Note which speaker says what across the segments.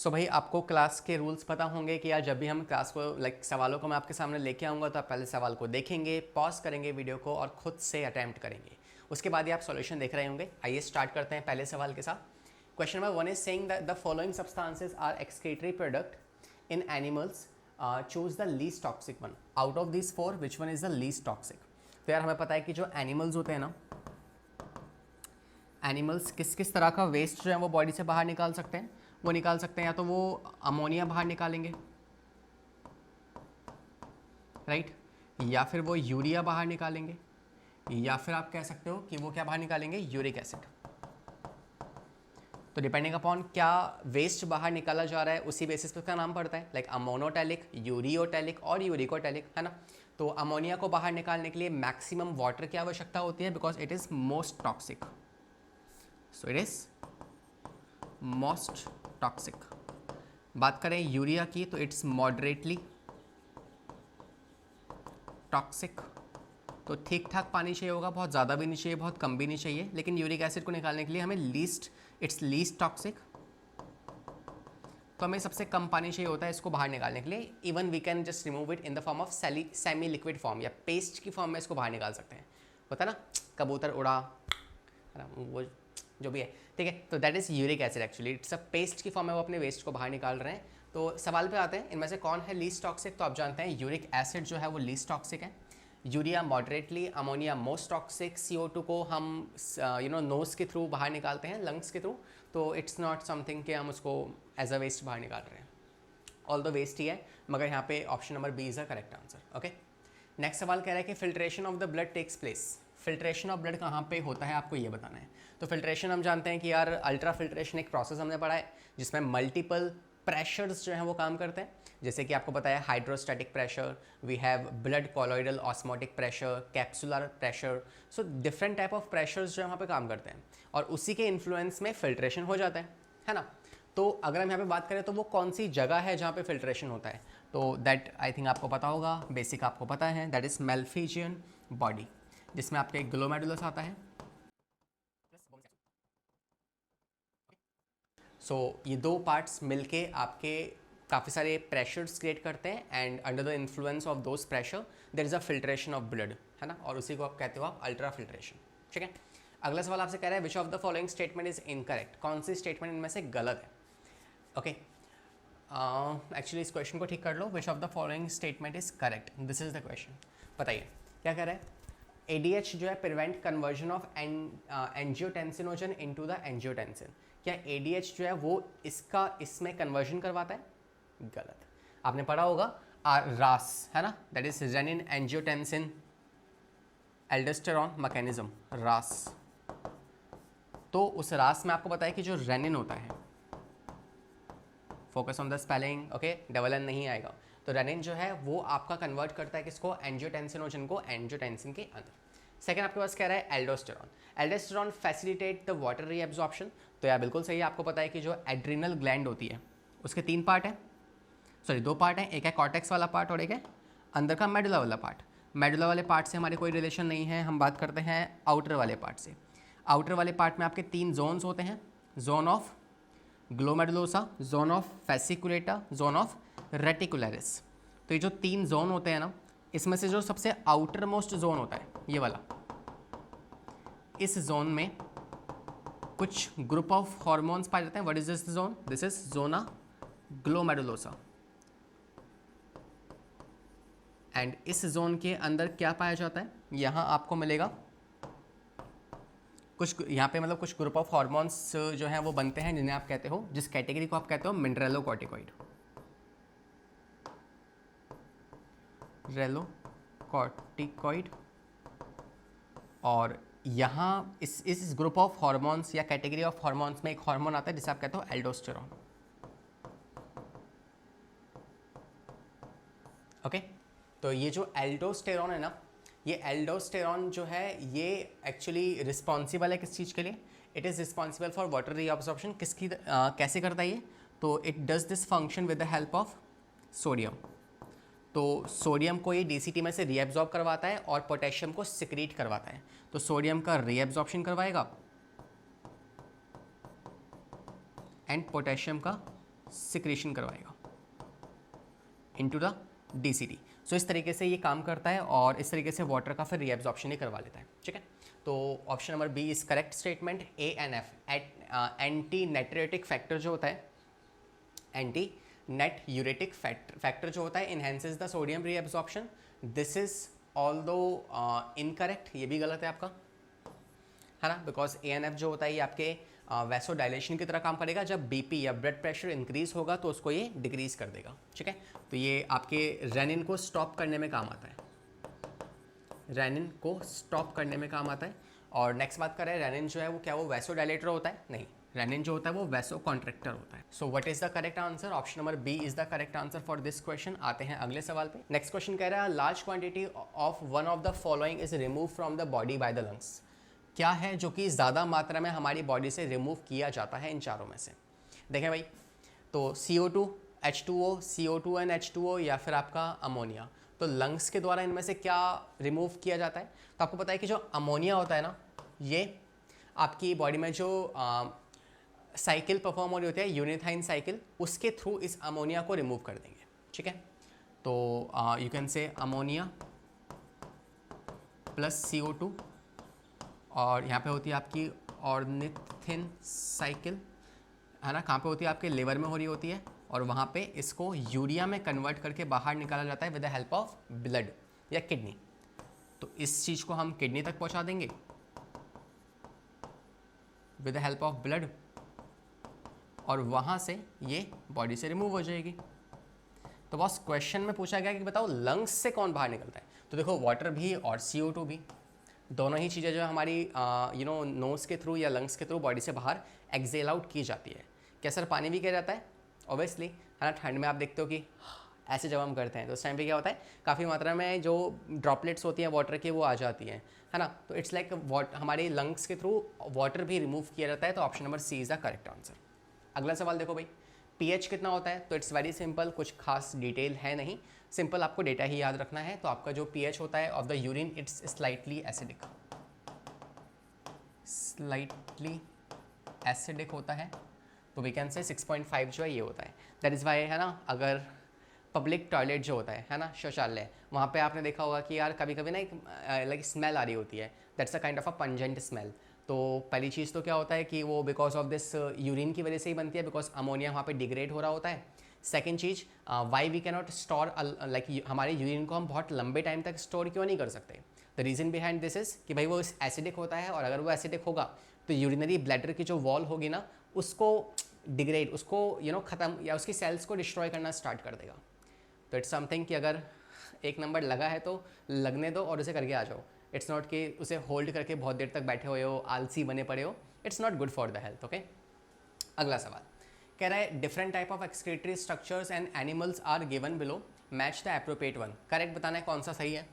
Speaker 1: सो भाई आपको क्लास के रूल्स पता होंगे कि यार जब भी हम क्लास को सवालों को मैं आपके सामने लेके आऊँगा तो आप पहले सवाल को देखेंगे, पॉज करेंगे वीडियो को और खुद से अटैम्प्ट करेंगे, उसके बाद ही आप सॉल्यूशन देख रहे होंगे। आइए स्टार्ट करते हैं पहले सवाल के साथ। Question number 1 is saying that the following substances are excretory product in animals, choose the least toxic one out of this 4 which one is the least toxic. तो यार हमें पता है कि जो एनिमल्स होते हैं ना, एनिमल्स किस किस तरह का वेस्ट जो है वो बॉडी से बाहर निकाल सकते हैं। वो निकाल सकते हैं या तो वो अमोनिया बाहर निकालेंगे, राइट, या फिर वो यूरिया बाहर निकालेंगे, या फिर आप कह सकते हो कि वो क्या बाहर निकालेंगे, यूरिक एसिड। तो डिपेंडिंग अपॉन क्या वेस्ट बाहर निकाला जा रहा है उसी बेसिस पे उसका नाम पड़ता है, लाइक अमोनोटैलिक, यूरियोटैलिक और यूरिकोटैलिक, है ना। तो अमोनिया को बाहर निकालने के लिए मैक्सिमम वाटर की आवश्यकता होती है because it is most toxic. So it is most toxic. बात करें यूरिया की तो इट्स मॉडरेटली टॉक्सिक। तो ठीक ठाक पानी चाहिए होगा, बहुत ज़्यादा भी नहीं चाहिए, बहुत कम भी नहीं चाहिए। लेकिन यूरिक एसिड को निकालने के लिए हमें इट्स लीस्ट टॉक्सिक, तो हमें सबसे कम पानी चाहिए होता है इसको बाहर निकालने के लिए। Even we can just remove it in the form of semi liquid form, या पेस्ट की फॉर्म में इसको बाहर निकाल सकते हैं। होता है ना, कबूतर उड़ा, है ना, वो जो भी है, ठीक है। तो that is uric acid, actually it's a paste की फॉर्म में वो अपने वेस्ट को बाहर निकाल रहे हैं। तो सवाल पे आते हैं, इनमें से कौन है लीस्ट टॉक्सिक। तो आप जानते हैं यूरिक एसिड जो है वो लीस्ट टॉक्सिक है, urea moderately, ammonia most toxic, CO2 को हम नोज के थ्रू बाहर निकालते हैं, लंग्स के थ्रू। तो इट्स नॉट समथिंग कि हम उसको एज अ वेस्ट बाहर निकाल रहे हैं, ऑल द वेस्ट ही है, मगर यहाँ पे option number B is a correct answer. Okay, next सवाल कह रहा है कि filtration of the blood takes place. Filtration of blood कहाँ पे होता है आपको ये बताना है। तो फिल्ट्रेशन हम जानते हैं कि यार अल्ट्रा फिल्ट्रेशन एक प्रोसेस हमने पढ़ा है जिसमें मल्टीपल प्रेशर्स जो हैं वो काम करते हैं। जैसे कि आपको पता है hydrostatic pressure, we have blood colloidal osmotic pressure, capsular pressure. So different type of pressures जो यहाँ पे काम करते हैं और उसी के इन्फ्लुएंस में फिल्ट्रेशन हो जाता है ना। तो अगर हम यहाँ पे बात करें तो वो कौन सी जगह है जहाँ पे फिल्ट्रेशन होता है, तो दैट आई थिंक आपको पता होगा, बेसिक आपको पता है, दैट इज़ मेल्फिजियन बॉडी, जिसमें आपके ग्लोमेडुलस आता है। सो ये दो पार्ट्स मिलके आपके काफ़ी सारे प्रेशर्स क्रिएट करते हैं and under the influence of those pressure there is a filtration of blood, है ना, और उसी को आप कहते हो आप अल्ट्रा फिल्ट्रेशन, ठीक है। अगला सवाल आपसे कह रहा है विच of the following statement is incorrect. कौन सी स्टेटमेंट इनमें से गलत है। ओके, एक्चुअली इस क्वेश्चन को ठीक कर लो। Which of the following statement is correct, this is the question. बताइए क्या कह रहा है। ADH जो है prevent conversion of angiotensinogen into the angiotensin. क्या ADH जो है वो इसमें कन्वर्जन करवाता है। गलत। आपने पढ़ा होगा रास, है ना, that is renin angiotensin aldosterone mechanism, रास। तो उस रास में आपको पता है कि जो रेनिन होता है, focus on the spelling, okay, double N नहीं आएगा। तो रेनिन जो है वो आपका कन्वर्ट करता है किसको, एंजियोटेंसिनोजन को एंजियोटेंसिन के अंदर। सेकंड आपके पास कह रहा है aldosterone. Aldosterone facilitate the water reabsorption. तो यार बिल्कुल सही है, आपको पता है कि जो एड्रिनल ग्लैंड होती है उसके 3 पार्ट हैं, सॉरी 2 पार्ट हैं, एक है कॉर्टेक्स वाला पार्ट और एक है अंदर का मेडुला वाला पार्ट। मेडुला वाले पार्ट से हमारे कोई रिलेशन नहीं है, हम बात करते हैं आउटर वाले पार्ट से। आउटर वाले पार्ट में आपके 3 जोन्स होते हैं, zone of glomerulosa, zone of fasciculata, zone of reticularis. तो ये जो 3 जोन होते हैं ना, इसमें से जो सबसे आउटर मोस्ट जोन होता है ये वाला, इस जोन में कुछ ग्रुप ऑफ हॉर्मोन्स पाए जाते हैं। What is this zone, this is zona glomerulosa. And इस जोन के अंदर क्या पाया जाता है, यहाँ आपको मिलेगा कुछ, यहाँ पे मतलब कुछ ग्रुप ऑफ हॉर्मोन्स जो हैं वो बनते हैं जिन्हें आप कहते हो, जिस कैटेगरी को आप कहते हो मिनरेलोकॉर्टिकॉइड, रेलोकॉर्टिकॉइड। और यहाँ इस ग्रुप ऑफ हॉर्मोन्स या कैटेगरी ऑफ हॉर्मोन्स में एक हार्मोन आता है जिसे आप कहते हो एल्डोस्टेरॉन। ओके, तो ये जो एल्डोस्टेरॉन है ना, ये एल्डोस्टेरॉन जो है ये एक्चुअली रिस्पॉन्सिबल है किस चीज़ के लिए, it is responsible for water reabsorption. किसकी कैसे करता है ये, तो it does this function with the help of sodium. तो सोडियम को ये DCT में से रीएब्जॉर्ब करवाता है और पोटेशियम को सिक्रीट करवाता है। तो सोडियम का रीएब्जॉर्प्शन करवाएगा एंड पोटेशियम का सिक्रेशन करवाएगा इनटू द DCT। सो इस तरीके से ये काम करता है और इस तरीके से वाटर का फिर रीएब्जॉर्प्शन ही करवा लेता है। ठीक है, तो option number B is correct statement. A and F anti natriuretic factor जो होता है, एंटी नेट यूरेटिक फैक्टर जो होता है enhances the sodium reabsorption. This is although incorrect, ये भी गलत है आपका, है ना, बिकॉज ANF जो होता है ये आपके वैसो डायलेशन की तरह काम करेगा। जब BP या ब्लड प्रेशर इंक्रीज होगा तो उसको ये डिक्रीज कर देगा। ठीक है, तो ये आपके रेनिन को स्टॉप करने में काम आता है, रेनिन को स्टॉप करने में काम आता है। और नेक्स्ट बात करें, रेनिन जो है वो क्या वो वैसो डायलेटर होता है? नहीं, रेनिन जो होता है वो वैसो कॉन्ट्रैक्टर होता है। So what is the correct answer? Option number B is the correct answer for this question. आते हैं अगले सवाल पे। नेक्स्ट क्वेश्चन कह रहा है large quantity of one of the following is remove from the body by the lungs. क्या है जो कि ज़्यादा मात्रा में हमारी बॉडी से रिमूव किया जाता है इन चारों में से? देखें भाई, तो CO2, H2O, CO2 and H2O या फिर आपका अमोनिया। तो लंग्स के द्वारा इनमें से क्या रिमूव किया जाता है? तो आपको पता है कि जो अमोनिया होता है ना, ये आपकी बॉडी में जो साइकिल परफॉर्म हो रही होती है, यूनिथाइन साइकिल, उसके थ्रू इस अमोनिया को रिमूव कर देंगे। ठीक है, तो you can say ammonia plus CO2 और यहाँ पे होती है आपकी ऑर्निथिन साइकिल, है ना, कहाँ पे होती है? आपके लिवर में हो रही होती है और वहाँ पे इसको यूरिया में कन्वर्ट करके बाहर निकाला जाता है with the help of blood या किडनी। तो इस चीज़ को हम किडनी तक पहुँचा देंगे with the help of blood और वहाँ से ये बॉडी से रिमूव हो जाएगी। तो बॉस क्वेश्चन में पूछा गया कि बताओ लंग्स से कौन बाहर निकलता है? तो देखो वाटर भी और CO2 भी, दोनों ही चीज़ें जो हमारी नोज़ के थ्रू या लंग्स के थ्रू बॉडी से बाहर एक्सेल आउट की जाती है। क्या सर पानी भी किया जाता है? ऑब्वियसली, है ना। ठंड में आप देखते हो कि ऐसे जब हम करते हैं तो उस टाइम पे क्या होता है, काफ़ी मात्रा में जो ड्रॉपलेट्स होती हैं वाटर की वो आ जाती हैं, है ना। तो इट्स लाइक हमारे लंग्स के थ्रू वाटर भी रिमूव किया जाता है। तो option number C is the correct answer. अगला सवाल देखो भाई, pH कितना होता है? तो इट्स वेरी सिंपल, कुछ खास डिटेल है नहीं, सिंपल आपको डेटा ही याद रखना है। तो आपका जो pH होता है of the urine, it's slightly acidic, slightly acidic होता है। तो वी कैन से 6.5 जो है ये होता है। दैट इज़ वाई, है ना, अगर पब्लिक टॉयलेट जो होता है ना, शौचालय, वहाँ पे आपने देखा होगा कि यार कभी कभी ना एक लाइक स्मेल आ रही होती है, that's a kind of a pungent smell. तो पहली चीज़ तो क्या होता है कि वो बिकॉज ऑफ दिस यूरिन की वजह से ही बनती है, बिकॉज अमोनिया वहाँ पे डिग्रेड हो रहा होता है। सेकेंड चीज़, why we cannot store, like हमारे यूरिन को हम बहुत लंबे टाइम तक स्टोर क्यों नहीं कर सकते? The reason behind this is कि भाई वो एसिडिक होता है और अगर वो एसिडिक होगा तो यूरिनरी ब्लैडर की जो वॉल होगी ना, उसको डिग्रेड, उसको ख़त्म या उसकी सेल्स को डिस्ट्रॉय करना स्टार्ट कर देगा। तो इट्स समथिंग कि अगर एक नंबर लगा है तो लगने दो और उसे करके आ जाओ। इट्स नॉट कि उसे होल्ड करके बहुत देर तक बैठे हुए हो, आलसी बने पड़े हो। It's not good for the health. Okay, अगला सवाल कह रहा है different type of excretory structures and animals are given below, match the appropriate one. Correct बताना है कौन सा सही है।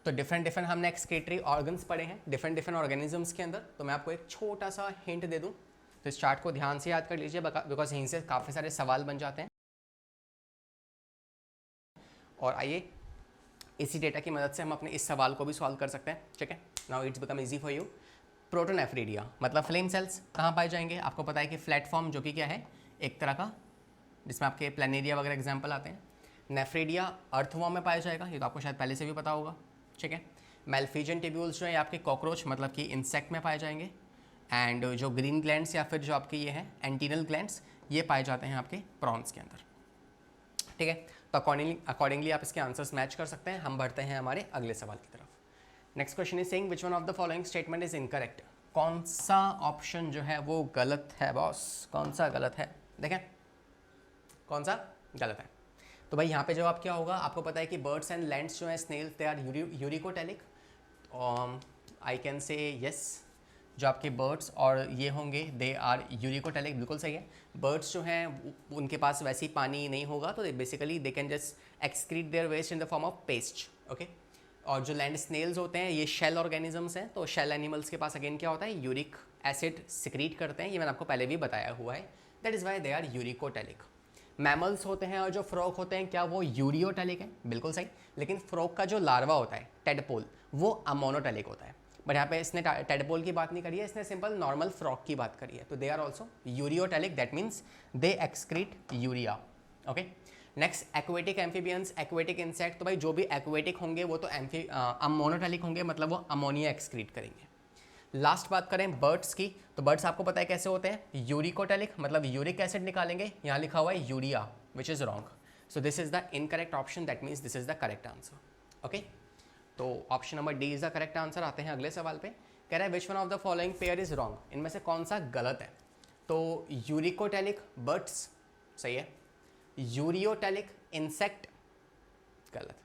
Speaker 1: तो डिफरेंट हमने एक्सक्रीटरी ऑर्गन्स पढ़े हैं डिफरेंट ऑर्गेनिजम्स के अंदर। तो मैं आपको एक छोटा सा हिंट दे दूँ, तो इस चार्ट को ध्यान से याद कर लीजिए बिकॉज यहीं से काफ़ी सारे सवाल बन जाते हैं। और आइए इसी डेटा की मदद से हम अपने इस सवाल को भी सॉल्व कर सकते हैं। ठीक है, now it's become easy for you. Protonephridia मतलब फ्लेम सेल्स कहाँ पाए जाएंगे? आपको पता है कि प्लेटफॉर्म जो कि क्या है, एक तरह का, जिसमें आपके प्लेनेरिया वगैरह एग्जाम्पल आते हैं। नेफ्रीडिया अर्थवॉर्म में पाया जाएगा, ये तो आपको शायद पहले से भी पता होगा। ठीक है, मेल्फिजियन टिब्यूल्स जो है आपके कॉकरोच मतलब कि इंसेक्ट में पाए जाएंगे। एंड जो ग्रीन ग्लैंड्स या फिर जो आपके ये हैं एंटीनल ग्लैंड्स, ये पाए जाते हैं आपके प्रॉन्स के अंदर। ठीक है, तो अकॉर्डिंगली आप इसके आंसर्स मैच कर सकते हैं। हम बढ़ते हैं हमारे अगले सवाल की तरफ। Next question is saying which one of the following statement is incorrect. कौन सा ऑप्शन जो है वो गलत है बॉस? कौन सा गलत है? देखें कौन सा गलत है। तो भाई यहाँ पे जवाब क्या होगा? आपको पता है कि बर्ड्स एंड लैंड्स जो है snails, they are uricotelic. I can say yes, जो आपके बर्ड्स और ये होंगे दे आर यूरिकोटेलिक, बिल्कुल सही है। बर्ड्स जो हैं उनके पास वैसी पानी नहीं होगा, तो basically they can just excrete their waste in the form of paste. Okay, और जो लैंड स्नेल्स होते हैं ये शेल ऑर्गेनिजम्स हैं, तो शेल एनिमल्स के पास अगेन क्या होता है, यूरिक एसिड सिक्रीट करते हैं। ये मैंने आपको पहले भी बताया हुआ है, that is why they are uricotelic. Mammals होते हैं और जो फ्रॉग होते हैं, क्या वो यूरियोटेलिक है? बिल्कुल सही। लेकिन फ्रॉग का जो लार्वा होता है टेडपोल, वो अमोनोटेलिक होता है। बट यहाँ पे इसने टेडपोल की बात नहीं करी है, इसने सिंपल नॉर्मल फ्रॉग की बात करी है। तो they are also ureotelic, that means they excrete urea. Okay, next aquatic amphibians, aquatic insect, तो भाई जो भी एक्वेटिक होंगे वो तो अमोनोटेलिक होंगे, मतलब वो अमोनिया एक्सक्रीट करेंगे। लास्ट बात करें बर्ड्स की, तो बर्ड्स आपको पता है कैसे होते हैं, यूरिकोटेलिक, मतलब यूरिक एसिड निकालेंगे, यहाँ लिखा हुआ है urea, which is wrong. So this is the incorrect option, that means this is the correct answer. Okay, तो option number D is the correct answer. आते हैं अगले सवाल पे, कह रहा है which one of the following pair is wrong, इनमें से कौन सा गलत है। तो यूरिकोटेलिक बर्ड्स सही है, यूरियोटेलिक इंसेक्ट गलत।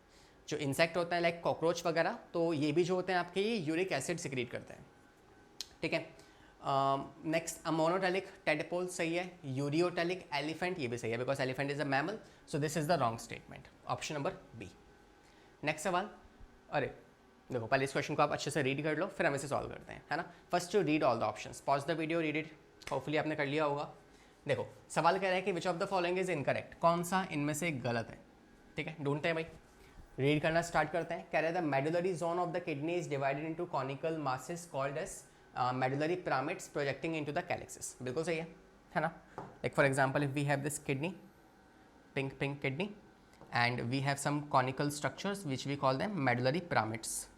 Speaker 1: जो इंसेक्ट होते हैं लाइक कॉकरोच वगैरह, तो ये भी जो होते हैं आपके ये यूरिक एसिड सिक्रीट करते हैं, ठीक है। नेक्स्ट अमोनोटेलिक टेडपोल सही है, यूरियोटेलिक एलिफेंट ये भी सही है, because elephant is a mammal, so this is the wrong statement, option number B. Next सवाल, अरे देखो पहले इस क्वेश्चन को आप अच्छे से रीड कर लो, फिर हम इसे सॉल्व करते हैं, है ना। First to read all the options, pause the video, read it, hopefully आपने कर लिया होगा। देखो सवाल कह रहा है कि विच of the following is incorrect, कौन सा इनमें से गलत है, ठीक है। ढूंढते हैं भाई, रीड करना स्टार्ट करते हैं। कह रहे हैं the medullary zone of the kidney is divided into conical masses called as medullary pyramids projecting into the calyces, बिल्कुल सही है ना। Like for example if we have this kidney, pink kidney, and we have some conical structures which we call them medullary pyramids.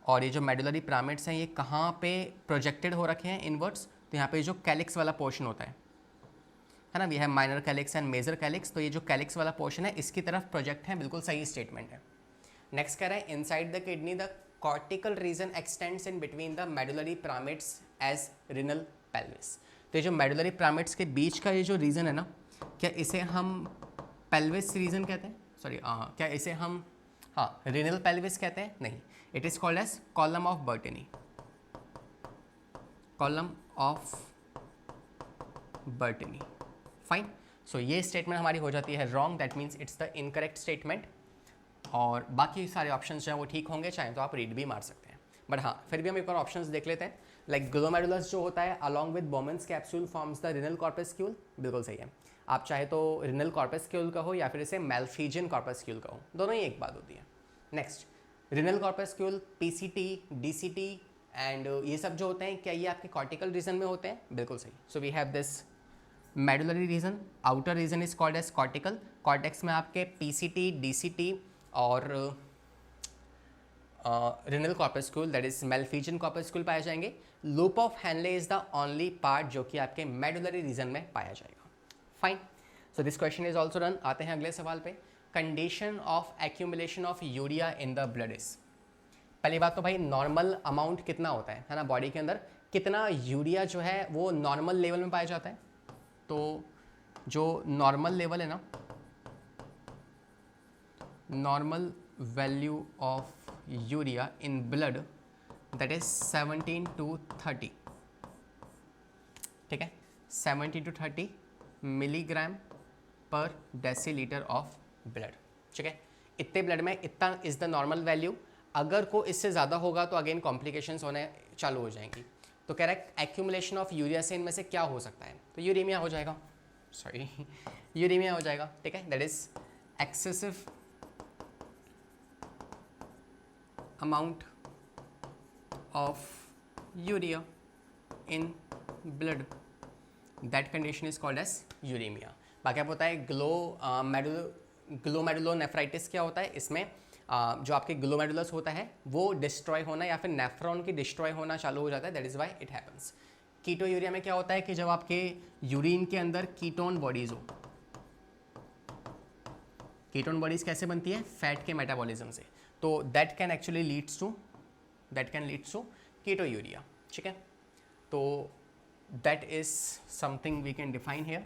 Speaker 1: और ये जो medullary pyramids हैं ये कहाँ पे प्रोजेक्टेड हो रखे हैं इनवर्ड्स, तो यहाँ पे जो कैलिक्स वाला पोर्शन होता है ना, we have minor calyx and major calyx, तो ये जो कैलिक्स वाला पोर्शन है इसकी तरफ प्रोजेक्ट है, बिल्कुल सही स्टेटमेंट है। नेक्स्ट कह रहा है inside the kidney the cortical region extends in between the medullary pyramids as renal pelvis. तो ये जो मेडुलरी पिरामिड्स के बीच का ये जो रीजन है ना, क्या इसे हम पेल्विस रीजन कहते हैं, सॉरी क्या इसे हम रिनल पेल्विस कहते हैं, नहीं, it is called as column of Bertini, column of Bertini, fine. So ये स्टेटमेंट हमारी हो जाती है wrong, that means it's the incorrect statement. और बाकी सारे ऑप्शंस जो हैं वो ठीक होंगे, चाहे तो आप रीड भी मार सकते हैं, बट हाँ फिर भी हम एक और ऑप्शंस देख लेते हैं। लाइक ग्लोमेरुलस जो होता है along with Bowman's capsule forms the renal corpuscle, बिल्कुल सही है। आप चाहे तो रिनल कॉर्पस्क्यूल कहो या फिर इसे मेल्फिजियन कॉर्पस्क्यूल कहो, दोनों ही एक बात होती है। Next renal corpuscle, PCT, DCT and ये सब जो होते हैं, क्या ये आपके कॉर्टिकल रीजन में होते हैं, बिल्कुल सही। So we have this medullary region, outer region is called as cortical, cortex में आपके पीसीटी, डीसीटी और renal corpuscle that is malpighian corpuscle पाए जाएंगे। Loop of Henle is the only part जो कि आपके मेडुलरी रीजन में पाया जाएगा, fine. So this question is also done. आते हैं अगले सवाल पे, condition of accumulation of urea in the blood is. पहली बात तो भाई नॉर्मल अमाउंट कितना होता है ना, बॉडी के अंदर कितना यूरिया जो है वो नॉर्मल लेवल में पाया जाता है। तो जो नॉर्मल लेवल है ना, normal value of urea in blood that is 17 to 30, ठीक है, 17 to 30 मिलीग्राम पर डेसीलीटर ऑफ ब्लड, ठीक है। इतने ब्लड में इतना इज द नॉर्मल वैल्यू। अगर को इससे ज़्यादा होगा तो अगेन कॉम्प्लिकेशंस होने चालू हो जाएंगी। तो कह रहा है एक्यूमुलेशन ऑफ यूरिया से इनमें से क्या हो सकता है, तो यूरेमिया हो जाएगा, सॉरी यूरेमिया हो जाएगा, ठीक है। That is excessive amount of urea in blood, that condition is called as uremia. बाकी आप होता है ग्लोमेरुलोनेफ्राइटिस क्या होता है, इसमें जो आपके ग्लोमेरुलस होता है वो डिस्ट्रॉय होना या फिर नेफ्रॉन की डिस्ट्रॉय होना चालू हो जाता है, that is why it happens. Keto urea में क्या होता है कि जब आपके यूरिन के अंदर कीटोन बॉडीज हो, कीटोन बॉडीज कैसे बनती है, फैट के मेटाबॉलिज्म से, तो that can actually leads to keto urea, ठीक है। तो that is something we can define here.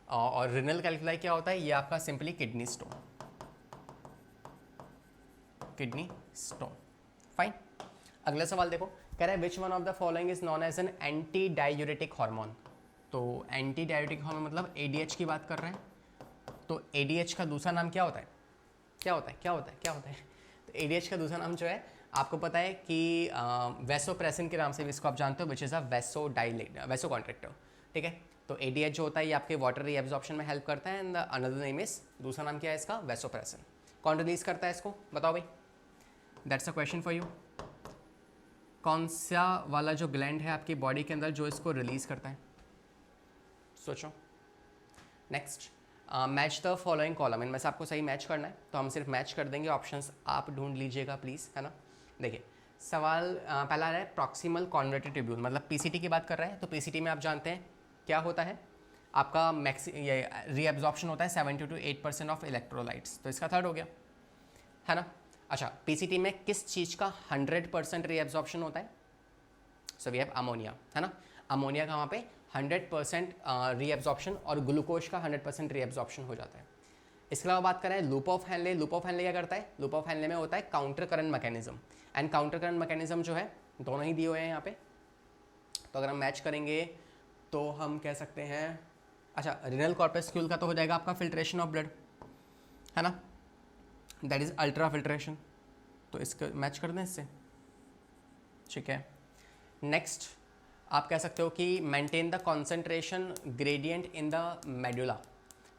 Speaker 1: और रिनल कैल्कुलाई क्या होता है, ये आपका सिंपली किडनी स्टोन, फाइन। अगला सवाल देखो, कह रहा है which one of the following is known as an anti diuretic hormone. तो एंटी डायूरेटिक हार्मोन मतलब एडीएच की बात कर रहे हैं। तो एडीएच का दूसरा नाम क्या होता है, तो एडीएच का दूसरा नाम जो है आपको पता है कि वेसोप्रेसिन के नाम से भी इसको आप जानते हो, विच इज़ अ वेसोकॉन्ट्रिक्टर, ठीक है। तो एडीएच जो होता है ये आपके वाटर रीएब्जॉर्प्शन में हेल्प करता है, एंड अनदर नेम इज, दूसरा नाम क्या है इसका, वेसोप्रेसिन। कौन रिलीज करता है इसको, बताओ भाई, that's a question for you. कौन सा वाला जो ग्लैंड है आपकी बॉडी के अंदर जो इसको रिलीज करता है? सोचो। Next, match the following column, इनमें से आपको सही मैच करना है, तो हम सिर्फ मैच कर देंगे, ऑप्शंस आप ढूंढ लीजिएगा प्लीज़, है ना। देखिए सवाल पहला है प्रॉक्सिमल कॉन्वर्टेड ट्यूब्यूल, मतलब पीसीटी की बात कर रहा है, तो पीसीटी में आप जानते हैं क्या होता है आपका ये रीएब्जॉर्प्शन होता है 70 to 8% ऑफ इलेक्ट्रोलाइट्स, तो इसका थर्ड हो गया, है ना। अच्छा, पीसीटी में किस चीज़ का 100% रीएब्जॉर्प्शन होता है? सो वी हैव अमोनिया, है ना। अमोनिया का वहाँ पे 100% रीएब्जॉर्प्शन और ग्लूकोज का 100% रीएब्जॉर्प्शन हो जाता है। इसके अलावा बात करें loop of Henle, loop of Henle क्या करता है? लूप ऑफ हेनले में होता है counter current mechanism, and counter current mechanism जो है दोनों ही दिए हुए हैं यहाँ पे, तो अगर हम मैच करेंगे तो हम कह सकते हैं, अच्छा रिनल कॉर्पस्क्यूल का तो हो जाएगा आपका फिल्ट्रेशन ऑफ ब्लड, है ना, दैट इज अल्ट्रा फिल्ट्रेशन, तो इसको मैच कर दें इससे, ठीक है। नेक्स्ट आप कह सकते हो कि maintain the concentration gradient in the medulla,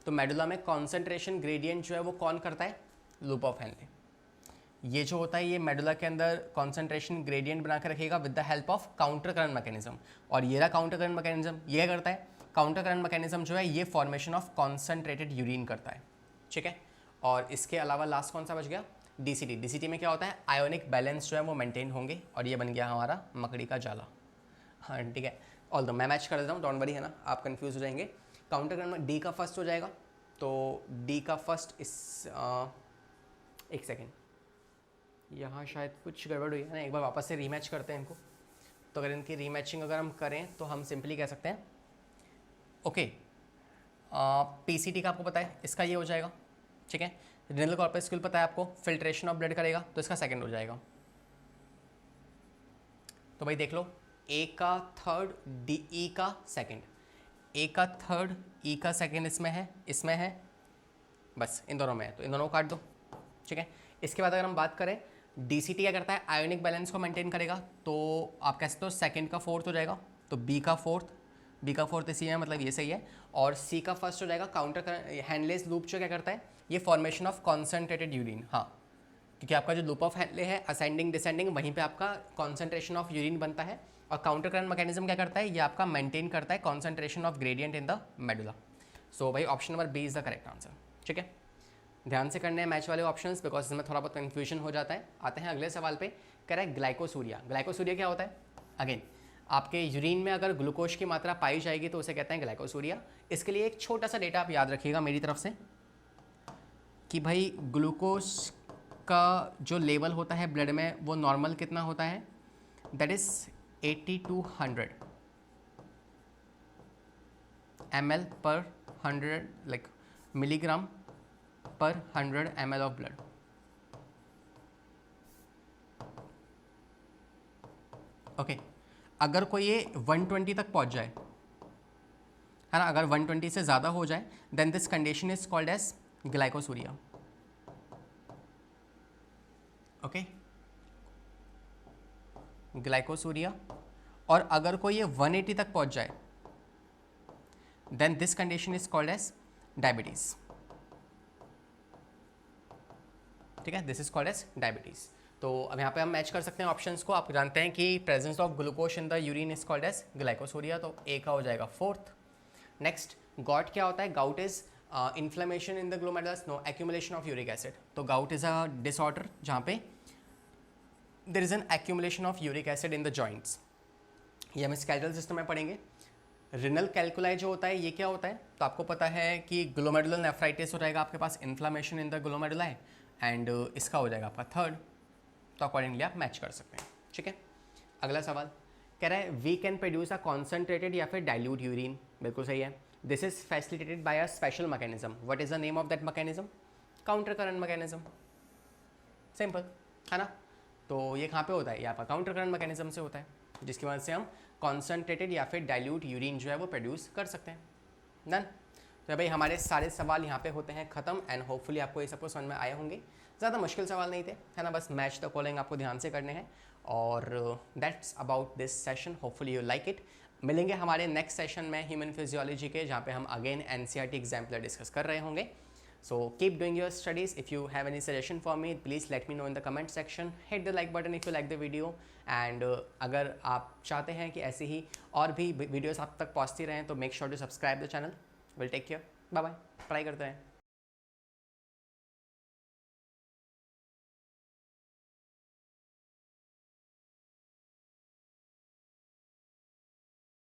Speaker 1: तो मेडुला में कॉन्सेंट्रेशन ग्रेडियंट जो है वो कौन करता है? Loop of Henle. ये जो होता है ये मेडुला के अंदर कॉन्सेंट्रेशन ग्रेडियंट बना कर रखेगा with the help of counter current mechanism, और ये रहा काउंटर करंट मैकेनिज्म, ये करता है काउंटर करंट मैकेनिज्म जो है ये फॉर्मेशन ऑफ कॉन्सेंट्रेटेड यूरिन करता है, ठीक है। और इसके अलावा लास्ट कौन सा बच गया? डीसीटी। डीसीटी में क्या होता है? आयोनिक बैलेंस जो है वो मेंटेन होंगे, और ये बन गया हमारा मकड़ी का जाला, हाँ ठीक है। ऑल दो मैं मैच कर देता हूँ, डोंट वरी, है ना, आप कंफ्यूज हो जाएंगे। काउंटर करंट में डी का फर्स्ट हो जाएगा, तो डी का फर्स्ट इस एक सेकेंड, यहाँ शायद कुछ गड़बड़ हुई है ना, एक बार वापस से रीमैच करते हैं इनको। तो अगर इनकी रीमैचिंग अगर हम करें तो हम सिंपली कह सकते हैं ओके, पीसीटी का आपको पता है इसका ये हो जाएगा, ठीक है। रिनल कॉर्पस्क्यूल पता है आपको, फिल्ट्रेशन ऑफ ब्लड करेगा, तो इसका सेकंड हो जाएगा। तो भाई देख लो, ए का थर्ड, डी ई का सेकंड, ए का थर्ड, ई का सेकंड इसमें है, बस इन दोनों में है, तो इन दोनों को काट दो, ठीक है। इसके बाद अगर हम बात करें डीसीटी क्या करता है? आयोनिक बैलेंस को मेंटेन करेगा, तो आप कह सकते हो सेकंड का फोर्थ हो जाएगा, तो बी का फोर्थ इसी है, मतलब ये सही है। और सी का फर्स्ट हो जाएगा काउंटर हैंडलेस लूप, जो क्या करता है? ये फॉर्मेशन ऑफ कॉन्सेंट्रेटेड यूरिन, हाँ, क्योंकि आपका जो लूप ऑफ हैंडले है असेंडिंग डिसेंडिंग, वहीं पे आपका कॉन्सेंट्रेशन ऑफ यूरिन बनता है, और काउंटर करंट मैकेनिज्म क्या करता है? ये आपका मेंटेन करता है concentration of gradient in the medulla. So भाई option number B is the correct answer, ठीक है। ध्यान से करने हैं मैच वाले ऑप्शंस, बिकॉज इसमें थोड़ा बहुत कन्फ्यूजन हो जाता है। आते हैं अगले सवाल पे, कह रहा है ग्लाइकोसूरिया। ग्लाइकोसूरिया क्या होता है? अगेन आपके यूरिन में अगर ग्लूकोज की मात्रा पाई जाएगी तो उसे कहते हैं ग्लाइकोसूरिया। इसके लिए एक छोटा सा डेटा आप याद रखिएगा मेरी तरफ से, कि भाई ग्लूकोज का जो लेवल होता है ब्लड में वो नॉर्मल कितना होता है? That is 80 to 100 ml per 100 like milligram पर 100 ml ऑफ ब्लड। ओके, अगर कोई ये 120 तक पहुंच जाए, है ना, अगर 120 से ज़्यादा हो जाए, then this condition is called as glycosuria. Okay, glycosuria. और अगर कोई ये 180 तक पहुंच जाए, then this condition is called as diabetes, ठीक है, this is called as diabetes. तो अब यहाँ पे हम मैच कर सकते हैं ऑप्शंस को। आप जानते हैं कि presence of glucose in the urine is called as glycosuria, तो ए का हो जाएगा फोर्थ। नेक्स्ट, गॉट क्या होता है? Gout is inflammation in the glomerulus, no accumulation of uric acid. तो गाउट इज अ डिसऑर्डर जहाँ पे there is an accumulation of uric acid in the joints. ये हम स्केलेटल सिस्टम में पढ़ेंगे। रिनल कैल्कुलाई जो होता है ये क्या होता है? तो आपको पता है कि ग्लोमेरुलर नेफ्राइटिस हो जाएगा आपके पास, inflammation in the glomeruli, and इसका हो जाएगा आपका थर्ड। तो अकॉर्डिंगली आप मैच कर सकते हैं, ठीक है। अगला सवाल कह रहा है we can produce a concentrated या फिर डाइल्यूट यूरिन, बिल्कुल सही है। This is facilitated by a special mechanism. What is the name of that mechanism? Counter current mechanism, simple, है ना। तो ये कहाँ पे होता है? ये आपका काउंटर करंट मैकेनिज्म से होता है, जिसकी वजह से हम कॉन्सेंट्रेटेड या फिर डाइल्यूट यूरिन जो है वो प्रोड्यूस कर सकते हैं। डन। तो भाई हमारे सारे सवाल यहाँ पे होते हैं ख़त्म, एंड होपफुली आपको ये सबको समझ में आए होंगे। ज़्यादा मुश्किल सवाल नहीं थे, है ना, बस मैच द फॉलोइंग आपको ध्यान से करने हैं। और that's about this session, hopefully you like it. मिलेंगे हमारे नेक्स्ट सेशन में ह्यूमन फिजियोलॉजी के, जहाँ पे हम अगेन एनसीईआरटी एग्जाम्पलर डिस्कस कर रहे होंगे। So keep doing your studies. If you have any suggestion for me, please let me know in the comment section. Hit the like button if you like the video. And अगर आप चाहते हैं कि ऐसे ही और भी वीडियोस आप तक पहुंचती रहें तो make sure to subscribe the channel. Will take care. Bye bye. पढ़ाई करते हैं.